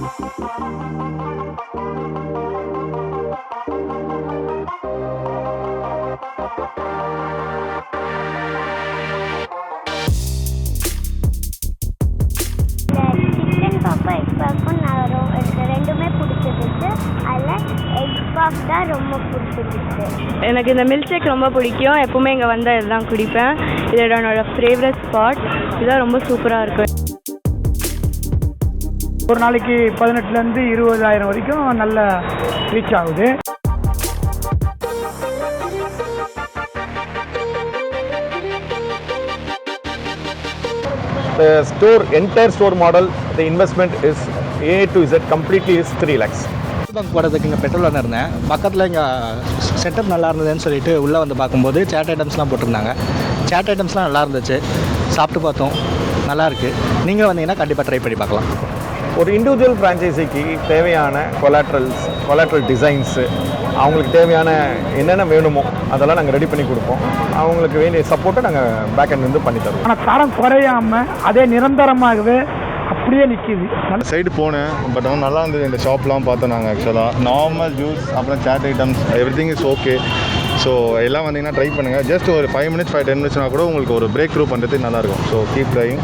எனக்கு இந்த milk shake ரொம்ப பிடிக்கும். எப்பவுமே இங்கே வந்தால் இதுதான் குடிப்பேன். இதோட என்னோட ஃபேவரட் ஸ்பாட். இதுதான் ரொம்ப சூப்பராக இருக்கும். ஒரு நாளைக்கு 18,000 to 20,000 வரைக்கும் நல்ல ரீச் ஆகுது. The entire store model, the investment is A to Z completely is 3 lakhs. Bank போகிறதுக்கு இங்கே பெட்ரோல் இருந்தேன். பக்கத்தில் இங்கே செட்டப் நல்லா இருந்ததுன்னு சொல்லிட்டு உள்ளே வந்து பார்க்கும்போது சேட் ஐட்டம்ஸ்லாம் போட்டிருந்தாங்க. சேட் ஐட்டம்ஸ்லாம் நல்லா இருந்துச்சு. சாப்பிட்டு பார்த்தோம், நல்லாயிருக்கு. நீங்கள் வந்தீங்கன்னா கண்டிப்பாக ட்ரை பண்ணி பார்க்கலாம். ஒரு இண்டிவிஜுவல் ஃப்ரான்ச்சைஸிக்கு தேவையான கொலாட்ரல் டிசைன்ஸு, அவங்களுக்கு தேவையான என்னென்ன வேணுமோ அதெல்லாம் நாங்கள் ரெடி பண்ணி கொடுப்போம். அவங்களுக்கு வேண்டிய சப்போர்ட்டை நாங்கள் பேக் எண்ட் வந்து பண்ணி தருவோம். ஆனால் தரம் குறையாமல் அதே நிரந்தரமாகவே அப்படியே நிற்கிது. சைடு போனேன், பட் வந்து நல்லா இருந்தது. இந்த ஷாப்லாம் பார்த்தோம் நாங்கள். ஆக்சுவலாக நார்மல் ஜூஸ், அப்புறம் chaat items, everything is okay. So எல்லாம் வந்தீங்கன்னா ட்ரை பண்ணுங்கள். ஜஸ்ட் ஒரு 5 minutes 5-10 minutesனா கூட உங்களுக்கு ஒரு பிரேக் த்ரூ பண்ணுறதுக்கு நல்லாயிருக்கும். So keep trying.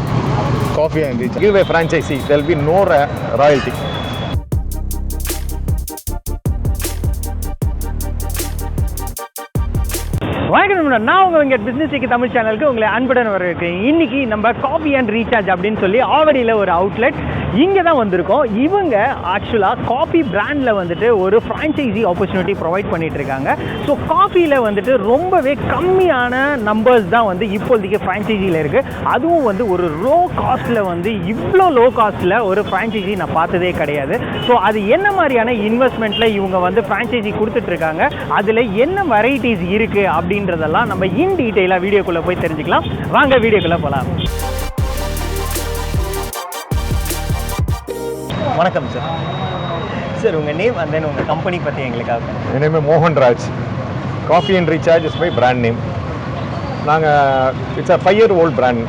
Coffee and reach. Give a franchisee, there will be no royalty. வணக்கம், நான் உங்கள் இங்கே பிஸ்னஸ் வீக் தமிழ் சேனலுக்கு உங்களை அன்புடன் வரவேற்கிறேன். இன்றைக்கி நம்ம காஃபி அண்ட் ரீசார்ஜ் அப்படின்னு சொல்லி ஆவடியில் ஒரு அவுட்லெட் இங்கே தான் வந்திருக்கோம். இவங்க ஆக்சுவலாக காஃபி பிராண்டில் வந்துட்டு ஒரு ஃப்ரான்ச்சைசி ஆப்பர்ச்சுனிட்டி ப்ரொவைட் பண்ணிகிட்டு இருக்காங்க. ஸோ காஃபியில் வந்துட்டு ரொம்பவே கம்மியான நம்பர்ஸ் தான் வந்து இப்போதைக்கு ஃப்ரான்ச்சைசியில் இருக்குது. அதுவும் வந்து ஒரு லோ காஸ்ட்டில் வந்து இவ்வளோ லோ காஸ்ட்டில் ஒரு ஃப்ரான்ச்சைசி நான் பார்த்ததே கிடையாது. ஸோ அது என்ன மாதிரியான இன்வெஸ்ட்மெண்ட்டில் இவங்க வந்து ஃப்ரான்ச்சைசி கொடுத்துட்ருக்காங்க, அதில் என்ன வெரைட்டிஸ் இருக்குது அப்படின்றதெல்லாம் நம்ம இன் டீட்டெயிலாக வீடியோக்குள்ளே போய் தெரிஞ்சுக்கலாம். வாங்க வீடியோக்குள்ளே போகலாம். வணக்கம் சார், உங்கள் நேம் அண்ட் தென் உங்கள் கம்பெனி பற்றி எங்களுக்காக. என் name Mohanraj. Coffee and recharge is my brand name. நாங்கள் இட்ஸ் 5-year-old பிராண்ட்.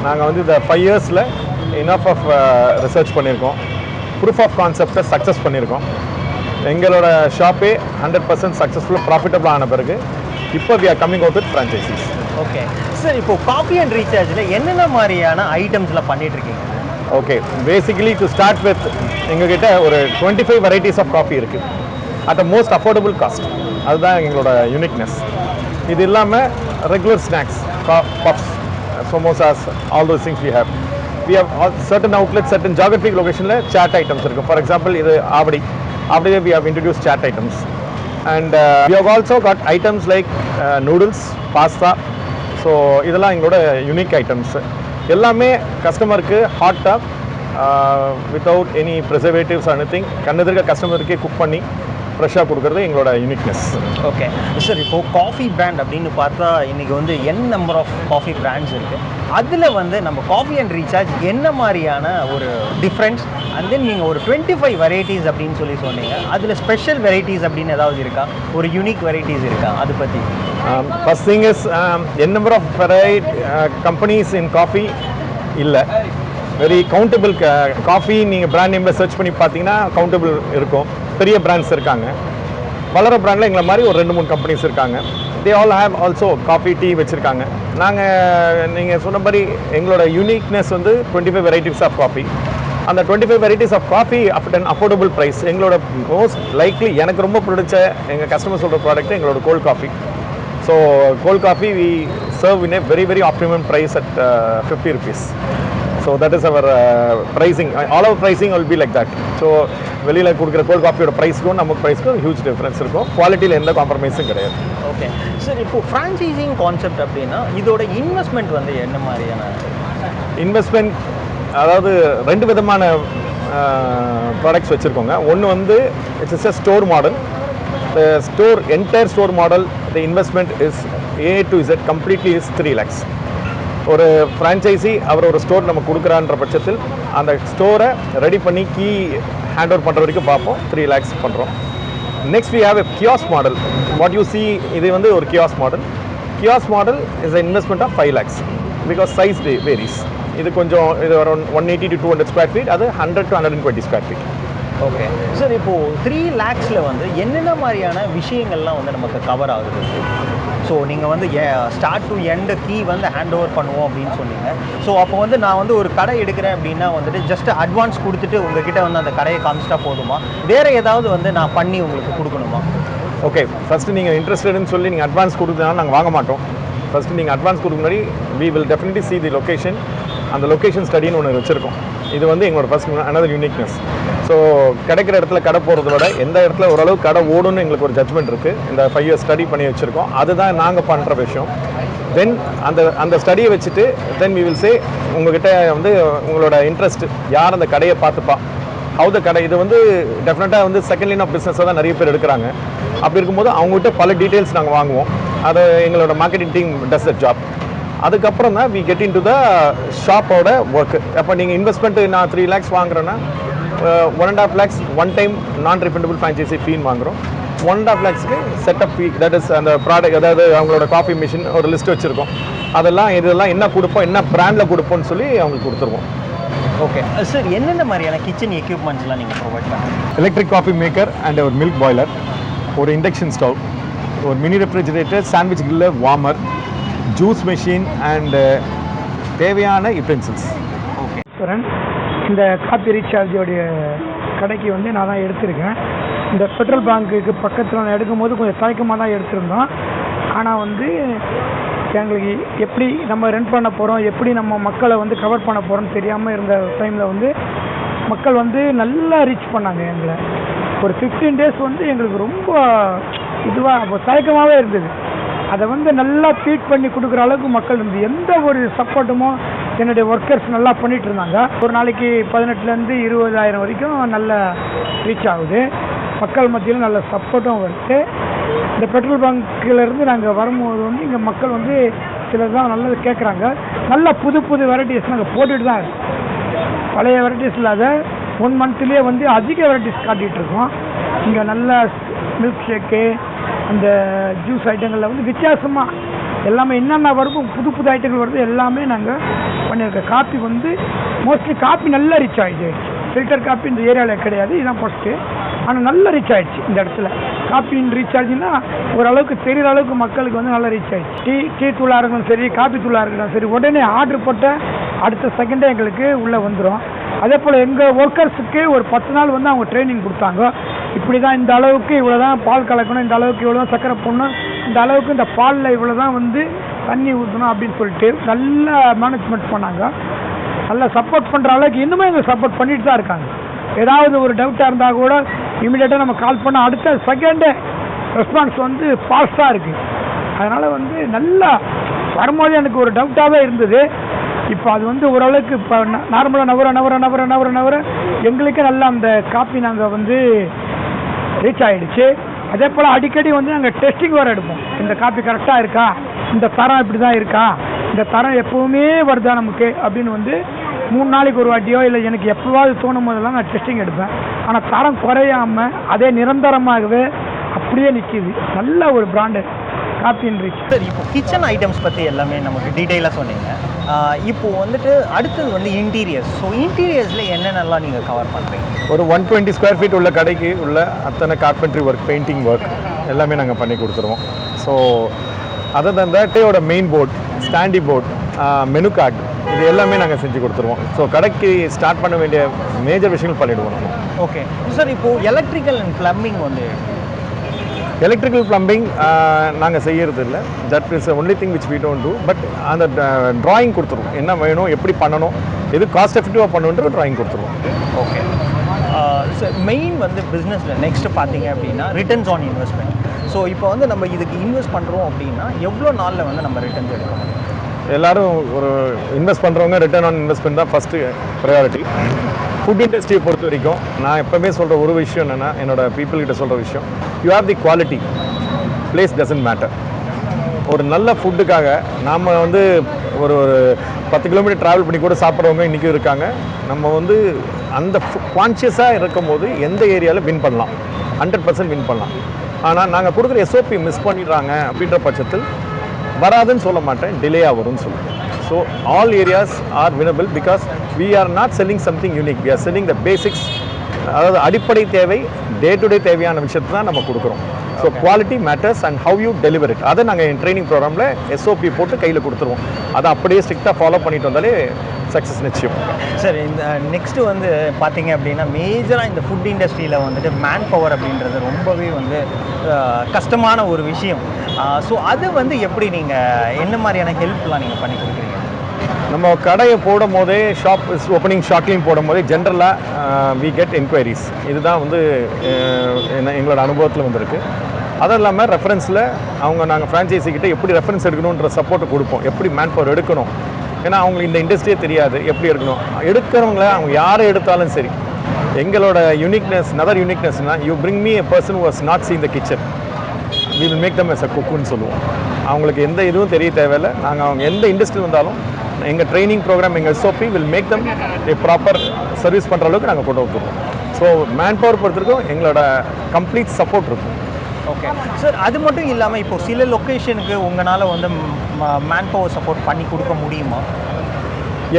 நாங்கள் வந்து இந்த 5 yearsல இனஃப் ஆஃப் ரிசர்ச் பண்ணியிருக்கோம். ப்ரூஃப் ஆஃப் கான்செப்டை சக்ஸஸ் பண்ணியிருக்கோம். எங்களோட ஷாப்பே 100% சக்ஸஸ்ஃபுல்லாக ப்ராஃபிட்டபிள் ஆன பிறகு இப்போ we are coming out with franchises. Okay sir, இப்போது காஃபி அண்ட் ரீசார்ஜில் என்னென்ன மாதிரியான ஐட்டம்ஸில் பண்ணிகிட்ருக்கீங்க? Okay, basically to start with எங்ககிட்ட ஒரு 25 வெரைட்டிஸ் ஆஃப் காஃபி இருக்குது at a most affordable cost. அதுதான் எங்களோட யூனிக்னஸ். இது இல்லாமல் regular snacks, puffs, samosas, all those things we have certain outlets, certain geographic locationல chat items இருக்குது. ஃபார் எக்ஸாம்பிள் இது ஆவடியே we have introduced chat items and we have also got items like noodles, pasta. So இதெல்லாம் எங்களோட unique items. எல்லாமே கஸ்டமருக்கு ஹாட்டாக without any preservatives anything கண்ணெதிர்க்க கஸ்டமருக்கே குக் பண்ணி ஃப்ரெஷ்ஷாக கொடுக்குறது எங்களோட யூனிக்னஸ். ஓகே சார், இப்போது காஃபி பிராண்ட் அப்படின்னு பார்த்தா இன்றைக்கி வந்து நம்பர் ஆஃப் காஃபி பிராண்ட்ஸ் இருக்குது. அதில் வந்து நம்ம காஃபி அண்ட் ரீசார்ஜ் என்ன மாதிரியான ஒரு டிஃப்ரென்ஸ், அண்ட் தென் நீங்கள் ஒரு 25 வெரைட்டிஸ் அப்படின்னு சொல்லி சொன்னீங்க. அதில் ஸ்பெஷல் வெரைட்டிஸ் அப்படின்னு ஏதாவது இருக்கா, ஒரு யூனிக் வெரைட்டிஸ் இருக்கா, அதை பற்றி? First thing is number of companies in coffee இல்லை. Very countable coffee. நீங்கள் பிராண்ட் நேமில் சர்ச் பண்ணி பார்த்தீங்கன்னா கவுண்டபிள் இருக்கும். பெரிய பிராண்ட்ஸ் இருக்காங்க. வளர பிராண்டில் எங்களை மாதிரி ஒரு 2-3 கம்பெனிஸ் இருக்காங்க. They all have also coffee, tea வச்சுருக்காங்க. நீங்கள் சொன்ன மாதிரி எங்களோட யூனிக்னஸ் வந்து 25 வெரைட்டிஸ் ஆஃப் காஃபி. அந்த 25 varieties of coffee at an affordable price. எங்களோட மோஸ்ட் லைக்லி எனக்கு ரொம்ப பிடிச்ச எங்கள் கஸ்டமர் சொல்கிற ப்ராடக்ட் எங்களோட cold coffee. So cold coffee we serve in a very very optimum price at 50 rupees. So that is our pricing. All our pricing will be like that. So வெளியில் கொடுக்குற gold காஃபியோட ப்ரைஸ்க்கும் நம்ம ப்ரைஸ்க்கும் huge difference இருக்கும். குவாலிட்டியில் எந்த காம்ப்ரமைஸும் கிடையாது. Okay sir, இப்போது franchising concept அப்படின்னா இதோட இன்வெஸ்ட்மெண்ட் வந்து என்ன மாதிரியான இன்வெஸ்ட்மெண்ட்? அதாவது 2 விதமான ப்ராடக்ட்ஸ் வச்சுருக்கோங்க. ஒன்று வந்து it's a store model. The entire store model, the investment is A to Z completely is 3 lakhs. ஒரு ஃப்ரான்ச்சைசி அவர் ஒரு ஸ்டோர் நம்ம கொடுக்குறான்ற பட்சத்தில் அந்த ஸ்டோரை ரெடி பண்ணி கீ ஹேண்ட் ஓவர் பண்ணுற வரைக்கும் பார்ப்போம். 3 lakhs பண்ணுறோம். Next we have a kiosk model. What you see, இது வந்து ஒரு kiosk model. Kiosk model is an investment of 5 lakhs because size varies. இது கொஞ்சம் இது அரௌண்ட் 180 to 200 ஸ்கொயர் ஃபீட், அது 100 to 120 square feet. Okay sir, இப்போது 3 lakhsல வந்து என்னென்ன மாதிரியான விஷயங்கள்லாம் வந்து நமக்கு கவர் ஆகுது? ஸோ நீங்கள் வந்து ஸ்டார்ட் டு எண்டு கீ வந்து ஹேண்ட் ஓவர் பண்ணுவோம் அப்படின்னு சொன்னீங்க. ஸோ அப்போ வந்து நான் வந்து ஒரு கடை எடுக்கிறேன் அப்படின்னா வந்துட்டு ஜஸ்ட் அட்வான்ஸ் கொடுத்துட்டு உங்ககிட்ட வந்து அந்த கடையை காமிச்சிட்டா போதுமா, வேறு ஏதாவது வந்து நான் பண்ணி உங்களுக்கு கொடுக்கணுமா? ஓகே, ஃபஸ்ட்டு நீங்கள் இன்ட்ரெஸ்டட்னு சொல்லி நீங்கள் அட்வான்ஸ் கொடுத்தனால நாங்கள் வாங்க மாட்டோம். ஃபஸ்ட்டு நீங்கள் அட்வான்ஸ் கொடுக்க முன்னாடி we will definitely see the location. அந்த லொக்கேஷன் ஸ்டடின்னு ஒன்று வச்சுருக்கோம். இது வந்து எங்களோட ஃபஸ்ட் அனதர் யூனிக்னஸ். ஸோ கிடைக்கிற இடத்துல கடை போகிறத விட எந்த இடத்துல ஓரளவு கடை ஓடுன்னு எங்களுக்கு ஒரு ஜட்மெண்ட் இருக்குது. இந்த 5 years ஸ்டடி பண்ணி வச்சுருக்கோம். அதுதான் நாங்கள் பண்ணுற விஷயம். தென் அந்த ஸ்டடியை வச்சுட்டு தென் we will say உங்ககிட்ட வந்து உங்களோட இன்ட்ரெஸ்ட் யார் அந்த கடையை பார்த்துப்பா, ஹவு த கடை. இது வந்து டெஃபினட்டாக வந்து செகண்ட் லைன் ஆஃப் பிஸ்னஸாக தான் நிறைய பேர் எடுக்கிறாங்க. அப்படி இருக்கும்போது அவங்ககிட்ட பல டீட்டெயில்ஸ் நாங்கள் வாங்குவோம். அதை எங்களோட marketing team does the job. அதுக்கப்புறம் தான் we get in to the ஷாப்போட ஒர்க்கு. அப்போ நீங்கள் இன்வெஸ்ட்மெண்ட்டு நான் 3 lakhs வாங்குறேன்னா 1.5 lakhs one time non refundable franchisee ஃபீன் வாங்குகிறோம். 1.5 lakhsக்கு செட்டப் ஃபீ, தட் இஸ் அந்த ப்ராடக்ட், அதாவது அவங்களோட காஃபி மிஷின் ஒரு லிஸ்ட் வச்சுருக்கோம். அதெல்லாம் இதெல்லாம் என்ன கொடுப்போம், என்ன பிராண்டில் கொடுப்போம்னு சொல்லி அவங்களுக்கு கொடுத்துருவோம். ஓகே சார், என்னென்ன மாதிரியான கிச்சன் எக்யூப்மெண்ட்ஸ்லாம் நீங்கள் ப்ரொவைட் பண்ணுறீங்க? எலக்ட்ரிக் காஃபி மேக்கர் அண்ட் ஒரு மில்க் பாய்லர், ஒரு இண்டக்ஷன் ஸ்டவ், ஒரு mini refrigerator, sandwich killer, warmer, juice machine and தேவையான யூட்டென்சில்ஸ். ஓகே சுரன், இந்த காப்பி ரீசார்ஜோடைய கடைக்கு வந்து நான் தான் எடுத்திருக்கேன். இந்த பெட்ரோல் பங்குக்கு பக்கத்தில் நான் எடுக்கும்போது கொஞ்சம் தயக்கமாக தான் எடுத்திருந்தோம். ஆனால் வந்து எங்களுக்கு எப்படி நம்ம ரன் பண்ண போகிறோம், எப்படி நம்ம மக்களை வந்து கவர் பண்ண போகிறோம்னு தெரியாமல் இருந்த டைமில் வந்து மக்கள் வந்து நல்லா ரீச் பண்ணாங்க எங்களை. ஒரு 15 days வந்து எங்களுக்கு ரொம்ப இதுவாக தயக்கமாகவே இருந்தது. அதை வந்து நல்லா ட்ரீட் பண்ணி கொடுக்குற அளவுக்கு மக்கள் இருந்து எந்த ஒரு சப்போர்ட்டுமோ என்னுடைய ஒர்க்கர்ஸ் நல்லா பண்ணிகிட்டு இருந்தாங்க. ஒரு நாளைக்கு 18,000 to 20,000 வரைக்கும் நல்ல ரீச் ஆகுது. மக்கள் மத்தியில் நல்ல சப்போர்ட்டும் வருது. இந்த பெட்ரோல் பங்க்லேருந்து நாங்கள் வரும்போது வந்து இங்கே மக்கள் வந்து சிலர் தான் நல்லது கேட்குறாங்க. நல்ல புது புது வெரைட்டிஸ் நாங்கள் போட்டுட்டு தான் இருக்கோம். பழைய வெரைட்டிஸ் இல்லாத 1 monthலேயே வந்து அதிக வெரைட்டிஸ் காட்டிகிட்ருக்கோம். இங்கே நல்ல மில்க் ஷேக்கு, அந்த ஜூஸ் ஐட்டங்களில் வந்து வித்தியாசமாக எல்லாமே என்னென்ன வருமோ புது புது ஐட்டங்கள் வருது எல்லாமே நாங்கள் பண்ணியிருக்கோம். காப்பி வந்து மோஸ்ட்லி காப்பி நல்லா ரீச் ஆகிடுச்சு. ஃபில்டர் காப்பி இந்த ஏரியாவில் கிடையாது, இதுதான் ஃபஸ்ட்டு. ஆனால் நல்லா ரீச் ஆகிடுச்சு இந்த இடத்துல. காப்பின்னு ரீச் ஆச்சுன்னா ஓரளவுக்கு தெரிகிற அளவுக்கு மக்களுக்கு வந்து நல்லா ரீச் ஆகிடுச்சு. டீ தூளாக இருக்கணும் சரி, காப்பி தூளாக இருக்கணும் சரி, உடனே ஆர்டர் போட்ட அடுத்த செகண்டே எங்களுக்கு உள்ளே வந்துடும். அதே போல் எங்கள் ஒர்க்கர்ஸுக்கு ஒரு 10 நாள் வந்து அவங்க ட்ரைனிங் கொடுத்தாங்க. இப்படி தான் இந்த அளவுக்கு இவ்வளோ தான் பால் கலக்கணும், இந்த அளவுக்கு இவ்வளோ தான் சக்கரை போடணும், இந்த அளவுக்கு இந்த பாலில் இவ்வளோ தான் வந்து தண்ணி ஊற்றணும் அப்படின்னு சொல்லிட்டு நல்லா மேனேஜ்மெண்ட் பண்ணாங்க. நல்லா சப்போர்ட் பண்ணுற அளவுக்கு இன்னுமே எங்களுக்கு சப்போர்ட் பண்ணிட்டு தான் இருக்காங்க. ஏதாவது ஒரு டவுட்டாக இருந்தால் கூட இமீடியட்டாக நம்ம கால் பண்ணால் அடுத்த செகண்டே ரெஸ்பான்ஸ் வந்து ஃபாஸ்ட்டாக இருக்குது. அதனால் வந்து நல்லா வரும்போது எனக்கு ஒரு டவுட்டாகவே இருந்தது. இப்போ அது வந்து ஓரளவுக்கு இப்போ நார்மலாக நவர எங்களுக்கே நல்லா அந்த காப்பி நாங்கள் வந்து ரீச் ஆகிடுச்சு. அதே போல் அடிக்கடி வந்து நாங்கள் டெஸ்டிங் வேறு எடுப்போம். இந்த காப்பி கரெக்டாக இருக்கா, இந்த தரம் இப்படி தான் இருக்கா, இந்த தரம் எப்போவுமே வருதா நமக்கு அப்படின்னு வந்து 3 நாளைக்கு ஒரு வாட்டியோ இல்லை எனக்கு எப்போவாவது தோணும் போதெல்லாம் நான் டெஸ்டிங் எடுப்பேன். ஆனால் தரம் குறையாமல் அதே நிரந்தரமாகவே அப்படியே நிற்கிது. நல்ல ஒரு பிராண்டு காப்பின்னு ரீச். சார், இப்போ கிச்சன் ஐட்டம்ஸ் பற்றி எல்லாமே நமக்கு டீட்டெயிலாக சொன்னீங்க. இப்போது வந்துட்டு அடுத்தது வந்து இன்டீரியர்ஸ். ஸோ இன்டீரியர்ஸில் என்னென்னலாம் நீங்கள் கவர் பண்ணுறீங்க? ஒரு 120 ஸ்கொயர் ஃபீட் உள்ள கடைக்கு உள்ள அத்தனை கார்பென்ட்ரி ஒர்க், பெயிண்டிங் ஒர்க் எல்லாமே நாங்கள் பண்ணி கொடுத்துருவோம். ஸோ அதர் தன் தட்டோட main board, standee board, menu card, இது எல்லாமே நாங்கள் செஞ்சு கொடுத்துருவோம். ஸோ கடைக்கு ஸ்டார்ட் பண்ண வேண்டிய மேஜர் விஷயங்கள் பண்ணிவிடுவோம் நம்ம. ஓகே சார், இப்போது எலக்ட்ரிக்கல் அண்ட் ப்ளம்பிங் வந்து எலக்ட்ரிக்கல் ப்ளம்பிங் நாங்கள் செய்கிறது இல்லை. That is only thing which we don't do. But அந்த ட்ராயிங் கொடுத்துருவோம், என்ன வேணும், எப்படி பண்ணணும், எது காஸ்ட் எஃபெக்டிவாக பண்ணணுன்ற ட்ராயிங் கொடுத்துருவோம். ஓகே சார், மெயின் வந்து பிஸ்னஸில் நெக்ஸ்ட்டு பார்த்தீங்க அப்படின்னா ரிட்டர்ன்ஸ் ஆன் இன்வெஸ்ட்மெண்ட். ஸோ இப்போ வந்து நம்ம இதுக்கு இன்வெஸ்ட் பண்ணுறோம் அப்படின்னா எவ்வளோ நாளில் வந்து நம்ம ரிட்டர்ன்ஸ் எடுக்க முடியும்? எல்லோரும் ஒரு இன்வெஸ்ட் பண்ணுறவங்க ரிட்டர்ன் ஆன் இன்வெஸ்ட்மெண்ட் தான் ஃபஸ்ட்டு ப்ரையாரிட்டி. ஃபுட் இண்டஸ்ட்ரியை பொறுத்த வரைக்கும் நான் எப்போவுமே சொல்கிற ஒரு விஷயம் என்னென்னா, என்னோட பீப்புள்கிட்ட சொல்கிற விஷயம், you have the quality, place doesn't matter. ஒரு நல்ல ஃபுட்டுக்காக நாம் வந்து ஒரு 10 கிலோமீட்டர் ட்ராவல் பண்ணி கூட சாப்பிட்றவங்க இன்றைக்கும் இருக்காங்க. நம்ம வந்து அந்த கான்ஷியஸாக இருக்கும் போது எந்த ஏரியாவில் வின் பண்ணலாம், 100% வின் பண்ணலாம். ஆனால் நாங்கள் கொடுக்குற SOP மிஸ் பண்ணிடுறாங்க அப்படின்ற பட்சத்தில் வராதுன்னு சொல்ல மாட்டேன், டிலேயாக வரும்னு சொல்லுவேன். So So all areas are winnable because we are not selling something unique. We are selling the basics. அதாவது அடிப்படை தேவை டே டு டே தேவையான விஷயத்தை தான் நம்ம கொடுக்குறோம். So quality matters and how you deliver it. அதை நாங்கள் என் ட்ரைனிங் ப்ரோக்ராமில் SOP போட்டு கையில் கொடுத்துருவோம். அதை அப்படியே ஸ்ட்ரிக்டாக ஃபாலோ பண்ணிட்டு வந்தாலே சக்ஸஸ் நிச்சயம். சார் இந்த நெக்ஸ்ட்டு வந்து பார்த்தீங்க அப்படின்னா மேஜராக இந்த ஃபுட் இண்டஸ்ட்ரியில் வந்துட்டு மேன் பவர் அப்படின்றது ரொம்பவே வந்து கஷ்டமான ஒரு விஷயம். ஸோ அது வந்து எப்படி நீங்கள் என்ன மாதிரியான ஹெல்ப்லாம் நீங்கள் பண்ணி கொடுக்குறீங்க? நம்ம கடையை போடும் போதே ஷாப் ஓப்பனிங் ஷாட்லையும் போடும் போதே ஜென்ரலாக வி கெட் என்கொயரிஸ். இதுதான் வந்து எங்களோட அனுபவத்தில் வந்திருக்கு. அதுவும் இல்லாமல் ரெஃபரன்ஸில் நாங்கள் ஃப்ரான்ச்சைஸிக்கிட்ட எப்படி ரெஃபரன்ஸ் எடுக்கணுன்ற சப்போர்ட் கொடுப்போம். எப்படி மேன் பவர் எடுக்கணும், ஏன்னா அவங்களுக்கு இந்த இண்டஸ்ட்ரியே தெரியாது எப்படி எடுக்கணும். எடுக்கிறவங்கள அவங்க யாரை எடுத்தாலும் சரி, எங்களோட நதர் யூனிக்னஸ்னால் you bring me a person who was not seen the kitchen, we will make them as a குக்குன்னு சொல்லுவோம். அவங்களுக்கு எந்த இதுவும் தெரிய தேவையில்லை. நாங்கள் அவங்க எந்த இண்டஸ்ட்ரி வந்தாலும் எங்கள் ட்ரைனிங் ப்ரோக்ராம் எங்கள் SOP will make them a proper service பண்ணுற அளவுக்கு நாங்கள் கொண்டு வந்துருவோம். ஸோ மேன் பவர் பொறுத்திருக்கும் எங்களோட கம்ப்ளீட் சப்போர்ட் இருக்கும். ஓகே சார், அது மட்டும் இல்லாமல் இப்போ சில லொக்கேஷனுக்கு உங்களால் வந்து மேன் பவர் சப்போர்ட் பண்ணி கொடுக்க முடியுமா?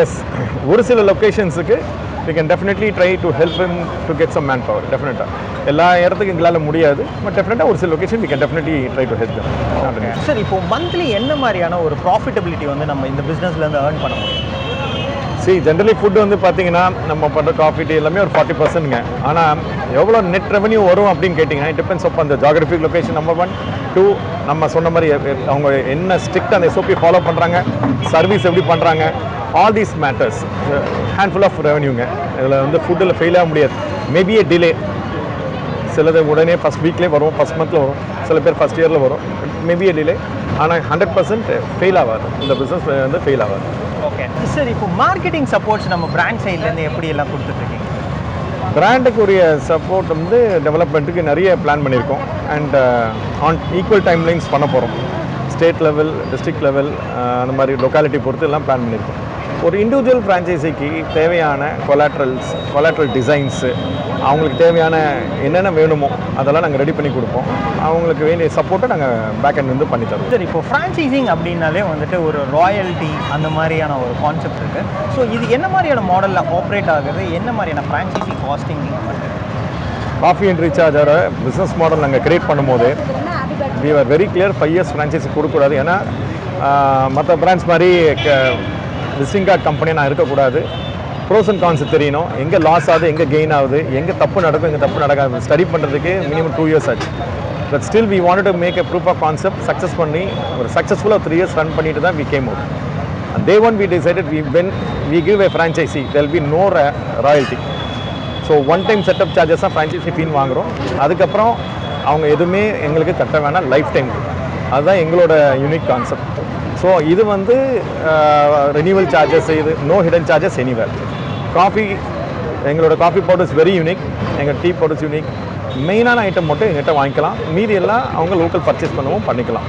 எஸ், ஒரு சில லொக்கேஷன்ஸுக்கு we can definitely try to help him to get some manpower. Definitely எல்லா இடத்துக்கும் எங்களால் முடியாது, பட் டெஃபினட்டாக ஒரு சில location we can definitely try to help them. Sir இப்போ மந்த்லி என்ன மாதிரியான ஒரு ப்ராஃபிட்டபிலிட்டி வந்து நம்ம இந்த பிஸ்னஸ்லேருந்து ஏர்ன் பண்ண முடியும்? ஜென்ரலி ஃபுட் வந்து பார்த்தீங்கன்னா நம்ம பண்ணுற காஃபி டீ எல்லாமே ஒரு 40%ங்க. ஆனால் எவ்வளோ நெட் ரெவன்யூ வரும் அப்படின்னு கேட்டிங்கன்னா இட் டிபெண்ட்ஸ் ஆஃப் அந்த ஜாகிரபிக் லொக்கேஷன் நம்பர் 1. 2 நம்ம சொன்ன மாதிரி அவங்க என்ன ஸ்ட்ரிக்ட் அந்த SOP ஃபாலோ பண்ணுறாங்க, சர்வீஸ் எப்படி பண்ணுறாங்க, all these matters. Handful of ரெவன்யூங்க. இதில் வந்து ஃபுட்டில் ஃபெயில் ஆக முடியாது. மேபி ஏ டிலே, சிலது உடனே ஃபஸ்ட் வீக்லேயே வரும், ஃபஸ்ட் மந்தில் வரும், சில பேர் ஃபஸ்ட் இயரில் வரும். மேபி ஏ டிலே, ஆனால் 100% ஃபெயில் ஆகாது. இந்த பிஸ்னஸ் வந்து ஃபெயில் ஆகாது. ஓகே சார், இப்போ மார்க்கெட்டிங் சப்போர்ட்ஸ் நம்ம பிராண்ட் சைட்லேருந்து எப்படி எல்லாம் கொடுத்துட்ருக்கீங்க? பிராண்டுக்குரிய சப்போர்ட் வந்து டெவலப்மெண்ட்டுக்கு நிறைய பிளான் பண்ணியிருக்கோம். And on equal time lines பண்ண போகிறோம். ஸ்டேட் லெவல், டிஸ்ட்ரிக்ட் லெவல், அந்த மாதிரி லொக்காலிட்டி பொறுத்து எல்லாம் பிளான் பண்ணியிருக்கோம். ஒரு இண்டிவிஜுவல் ஃப்ரான்ச்சைஸிக்கு தேவையான கொலாட்ரல் டிசைன்ஸு, அவங்களுக்கு தேவையான என்னென்ன வேணுமோ அதெல்லாம் நாங்கள் ரெடி பண்ணி கொடுப்போம். அவங்களுக்கு வேண்டிய சப்போர்ட்டை நாங்கள் பேக்எண்ட் வந்து பண்ணி தருவோம். சார், இப்போ ஃப்ரான்ச்சைசிங் அப்படின்னாலே வந்துட்டு ஒரு ராயல்ட்டி அந்த மாதிரியான ஒரு கான்செப்ட் இருக்குது. ஸோ இது என்ன மாதிரியான மாடலில் ஆப்ரேட் ஆகுது, என்ன மாதிரியான ஃப்ரான்ச்சைசி காஸ்டிங் பண்ணுறது? காஃபி அண்ட் ரீசார்ஜோட பிஸ்னஸ் மாடல் நாங்கள் கிரியேட் பண்ணும்போது we were very clear 5 years franchisee கொடுக்கக்கூடாது. ஏன்னா மற்ற பிராண்ட்ஸ் மாதிரி விசிட்டிங் கார்டு கம்பெனி நான் இருக்கக்கூடாது. ப்ரோஸ் அண்ட் கான்ஸ் தெரியணும், எங்கே லாஸ் ஆகுது, எங்கே கெயின் ஆகுது, எங்கே தப்பு நடக்கும், எங்கே தப்பு நடக்காது. ஸ்டடி பண்ணுறதுக்கு மினிமம் 2 years ஆச்சு. But still we wanted to make a proof of concept. Success பண்ணி ஒரு சக்ஸஸ்ஃபுல்லாக 3 years ரன் பண்ணிட்டு தான் we came out. Day one we decided when we give a franchisee there will be no royalty. So one time setup charges தான் franchisee ஃபீன் வாங்குகிறோம். அதுக்கப்புறம் அவங்க எதுவுமே எங்களுக்கு கட்ட வேணாம், லைஃப் டைம். அதுதான் எங்களோட யூனிக் கான்செப்ட். ஸோ இது வந்து ரெனியூவல் சார்ஜஸ், இது no hidden charges anywhere. Coffee, எங்களோட காஃபி பவுடர்ஸ் வெரி யூனிக், எங்கள் டீ பவுடர்ஸ் யூனிக். மெயினான ஐட்டம் மட்டும் எங்கிட்ட வாங்கிக்கலாம், மீதி எல்லாம் அவங்க லோக்கல் பர்ச்சேஸ் பண்ணவும் பண்ணிக்கலாம்.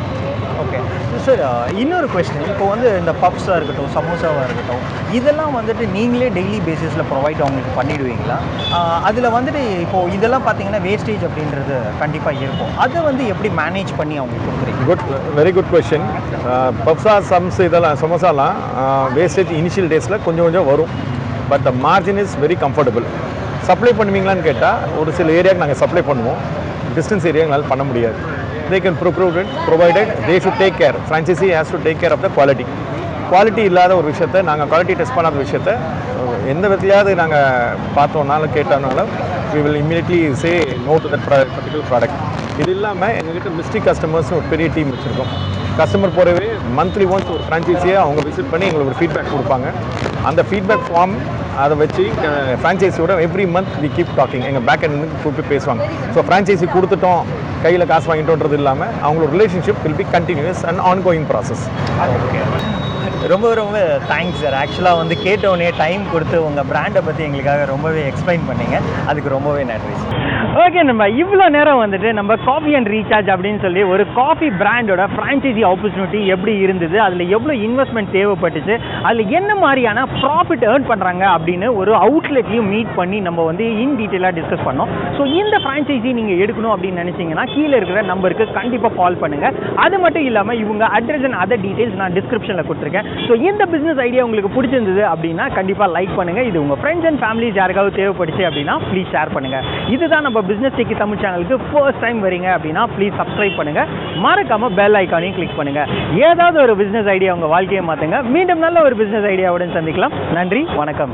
ஓகே சார், இன்னொரு கொஸ்டின், இப்போ வந்து இந்த பப்ஸாக இருக்கட்டும், சமோசாவாக இருக்கட்டும், இதெல்லாம் வந்துட்டு நீங்களே டெய்லி பேசிஸில் ப்ரொவைட் அவங்களுக்கு பண்ணிவிடுவீங்களா? அதில் வந்துட்டு இப்போது இதெல்லாம் பார்த்தீங்கன்னா வேஸ்டேஜ் அப்படின்றது கண்டிப்பாக இருக்கும். அதை வந்து எப்படி மேனேஜ் பண்ணி அவங்களுக்கு கொடுக்குறீங்க? Very good question. பப்ஸா, இதெல்லாம் சமோசாலாம் வேஸ்டேஜ் இனிஷியல் டேஸில் கொஞ்சம் வரும். But the margin is very comfortable. Supply பண்ணுவீங்களான்னு கேட்டால் ஒரு சில ஏரியாவுக்கு நாங்கள் சப்ளை பண்ணுவோம், டிஸ்டன்ஸ் ஏரியாங்களால் பண்ண முடியாது. They can procure it, provided they should take care. Franchisee has to take care of the quality. Quality இல்லாத ஒரு விஷயத்தை, நாங்கள் குவாலிட்டி டெஸ்ட் பண்ணாத விஷயத்தை எந்த விதத்துலையாவது நாங்கள் பார்த்தோம்னாலும் கேட்டோம்னாலும் we will immediately say no to that particular product. இது இல்லாமல் எங்ககிட்ட மிஸ்ட்ரி கஸ்டமர்ஸ் ஒரு பெரிய டீம் வச்சுருக்கோம். கஸ்டமர் போகிறவே மந்த்லி ஒன்ஸ் ஒரு ஃப்ரான்ச்சைஸியை அவங்க விசிட் பண்ணி எங்களுக்கு ஒரு ஃபீட்பேக் கொடுப்பாங்க. அந்த ஃபீட்பேக் ஃபார்ம் அதை வச்சு ஃப்ரான்ச்சைஸியோட every month we keep talking. எங்கள் பேக் எண்ட் கூப்பிட்டு பேசுவாங்க. ஸோ ஃப்ரான்ச்சைஸி கொடுத்துட்டோம், கையில் காசு வாங்கிட்டோன்றது இல்லாமல் அவங்களோட relationship will be continues and ongoing process. ரொம்ப ரொம்ப தேங்க்ஸ் சார். ஆக்சுவலாக வந்து கேட்டோடனே டைம் கொடுத்து உங்கள் பிராண்டை பற்றி எங்களுக்காக ரொம்பவே எக்ஸ்பிளைன் பண்ணீங்க, அதுக்கு ரொம்பவே நன்றி. ஓகே, நம்ம இவ்வளோ நேரம் வந்துட்டு நம்ம காஃபி அண்ட் ரீசார்ஜ் அப்படின்னு சொல்லி ஒரு காஃபி பிராண்டோட ஃப்ரான்ச்சைசி ஆப்பர்ச்சுனிட்டி எப்படி இருந்தது, அதில் எவ்வளோ இன்வெஸ்ட்மெண்ட் தேவைப்பட்டுச்சு, அதில் என்ன மாதிரியான ப்ராஃபிட் ஏர்ன் பண்ணுறாங்க அப்படின்னு ஒரு அவுட்லெட்லையும் மீட் பண்ணி நம்ம வந்து இன் டீட்டெயிலாக டிஸ்கஸ் பண்ணோம். ஸோ இந்த ஃப்ரான்ச்சைசி நீங்கள் எடுக்கணும் அப்படின்னு நினச்சிங்கன்னா கீழே இருக்கிற நம்பருக்கு கண்டிப்பாக கால் பண்ணுங்கள். அது மட்டும் இல்லாமல் இவங்க அட்ரஸ் அண்ட் அதர் டீட்டெயில்ஸ் நான் டிஸ்கிரிப்ஷனில் கொடுத்துருக்கேன். ஸோ இந்த பிஸ்னஸ் ஐடியா உங்களுக்கு பிடிச்சிருந்தது அப்படின்னா கண்டிப்பாக லைக் பண்ணுங்கள். இது உங்கள் ஃப்ரெண்ட்ஸ் அண்ட் ஃபேமிலிஸ் யாருக்காவது தேவைப்படுச்சு அப்படின்னா ப்ளீஸ் ஷேர் பண்ணுங்கள். இதுதான் நம்ம பிஸ்னஸ் டெக்கி தமிழ் சேனலுக்கு ஃபர்ஸ்ட் டைம் வரீங்க அப்படின்னா ப்ளீஸ் சப்ஸ்கிரைப் பண்ணுங்கள். மறக்காமல் பெல் ஐக்கானையும் கிளிக் பண்ணுங்கள். ஏதாவது ஒரு பிஸ்னஸ் ஐடியா உங்கள் வாழ்க்கையை மாற்றுங்க. மீண்டும் நல்ல ஒரு பிஸ்னஸ் ஐடியாவுடன் சந்திக்கலாம். நன்றி, வணக்கம்.